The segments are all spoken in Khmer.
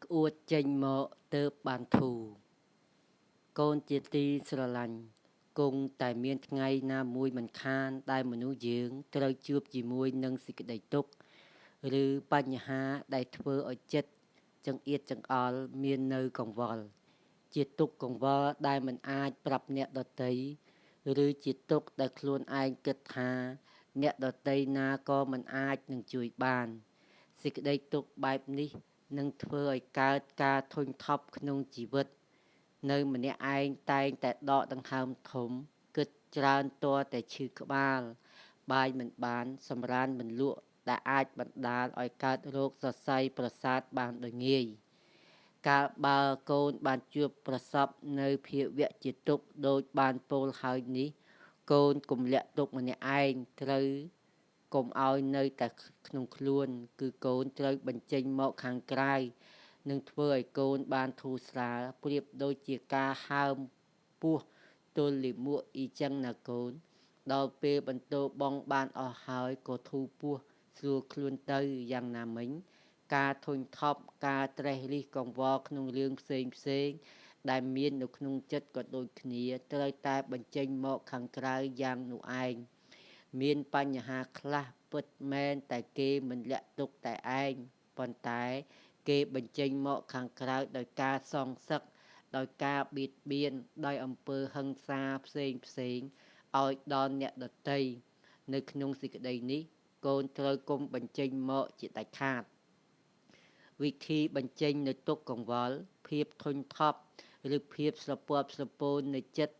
ក្អួតចេញមកទើបបានធូរកូនជាទីស្រឡាញ់គង់តែមានថ្ងៃណាមួយមិនខានដែលមនុស្សយើងត្រូវជួបជាមួយនឹងសេចក្តីទុក្ខឬបញ្ហាដែលធ្វើឲ្យចិត្តចង្អៀតចង្អល់មាននៅកង្វល់ជាទុក្ខកង្វល់ដែលមិនអាចប្រាប់អ្នកដទៃឬជាទុក្ខដែលខ្លួនឯងគិតថាអ្នកដទៃណាក៏មិនអាចនឹងជួយបានសេចក្តីទុក្ខបែបនេះនឹងធ្វើឲ្យកើតការធុញថប់ក្នុងជីវិតនៅម្នាក់ឯងតែងតែដកដង្ហើមធំគិតច្រើនទាល់តែឈឺក្បាលបាយមិនបានសម្រានមិនលក់ដែលអាចបណ្ដាលឲ្យកើតរោគសរសៃប្រសាទបានដោយងាយកាលបើកូនបានជួបប្រសពនៅភាវៈជាទុក្ខដូចបានពោលហើយនេះកូនកុំលាក់ទុក្ខម្នាក់ឯងត្រូវកុំឲ្យនៅតែក្នុងខ្លួនគឺកូនត្រូវបញ្ចេញមកខាងក្រៅនឹងធ្វើឲ្យកូនបានធូរស្រាលប្រៀបដូចជាការហើមពោះទល់លាមកអ៊ីចឹងណាកូនដល់ពេលបន្ទោបងបានអស់ហើយក៏ធូរពោះស្រួលខ្លួនទៅយ៉ាងណាមិញការធុញថប់ការត្រេះរិះកង្វល់ក្នុងរឿងផ្សេងដែលមាននៅក្នុងចិត្តក៏ដូចគ្នាត្រូវតែបញ្ចេញមកខាងក្រៅយ៉ាងនោះឯងមានបញ្ហាខ្លះពិតមែនតែគេមិនលាក់ទុកតែឯងប៉ុន្តែគេបញ្ចេញមកខាងក្រៅដោយការសងសឹកដោយការបៀតបៀនដោយអំពើហិង្សាផ្សេងឲ្យដល់អ្នកដទៃនៅក្នុងសេចក្តីនេះកូនត្រូវគុំបញ្ចេញមកជាដាច់ខាតវិធីបញ្ចេញនៅទុក្ខកង្វល់ភាពធុញថប់ឬភាពស្រពាប់ស្រពោននៃចិត្ត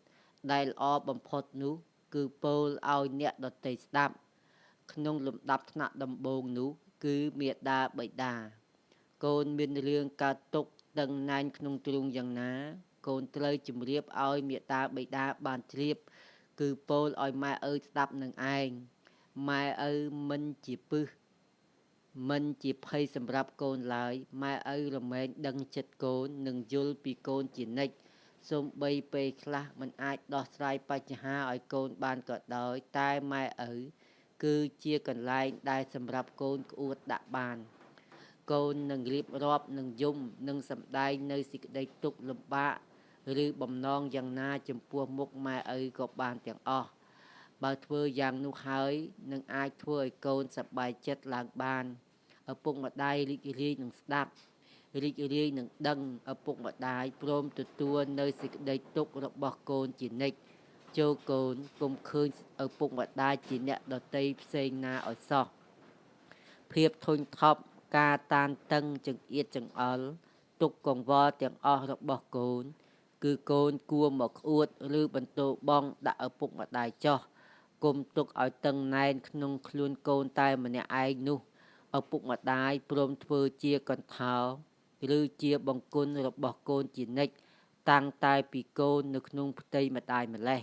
ដែលល្អបំផុតនោះគឺពោលឲ្យអ្នកដទៃស្ដាប់ក្នុងលំដាប់ថ្នាក់ដំបូងនោះគឺមាតាបិតាកូនមានរឿងកើតទុក្ខដឹងណែនក្នុងទ្រូងយ៉ាងណាកូនត្រូវជម្រាបឲ្យមាតាបិតាបានជ្រាបគឺពោលឲ្យម៉ែឪស្ដាប់នឹងឯងម៉ែឪមិនជាពឹសមិនជាភ័យសម្រាប់កូនឡើយម៉ែឪរមែងដឹងចិត្តកូននឹងយល់ពីកូនជានិច្ចសូម្បីពេលខ្លះមិនអាចដោះស្រាយបញ្ហាឲ្យកូនបានក៏ដោយតែម៉ែឪគឺជាកន្លែងដែលសម្រាប់កូនក្អួតដាក់បានកូននឹងរៀបរាប់នឹងយំនឹងសម្ដែងនៅសេចក្តីទុក្ខលំបាកឬបំណងយ៉ាងណាចំពោះមុខម៉ែឪក៏បានទាំងអស់បើធ្វើយ៉ាងនោះហើយនឹងអាចធ្វើឲ្យកូនសប្បាយចិត្តឡើងបានឪពុកម្ដាយរីករាយនឹងស្ដាប់រីករាយនឹងដឹងឪពុកម្ដាយព្រមទទួលនៅសេចក្តីទុក្ខរបស់កូនជានិច្ចចូលកូនកុំឃើញឪពុកម្ដាយជាអ្នកដទៃផ្សេងណាឲ្យសោះភាពធុញថប់ការតានតឹងចង្អៀតចង្អល់ទុក្ខកង្វល់ទាំងអស់របស់កូនគឺកូនគួរមកក្អួតឬបន្ទោបងដាក់ឪពុកម្ដាយចោះគុំទុកឲ្យតឹងណែនក្នុងខ្លួនកូនតែម្នាក់ឯងនោះឪពុកម្ដាយព្រមធ្វើជាកន្ធោឬជាបង្គន់របស់កូនជានិច្ចតាំងតែពីកូននៅក្នុងផ្ទៃម្ដាយម្លេះ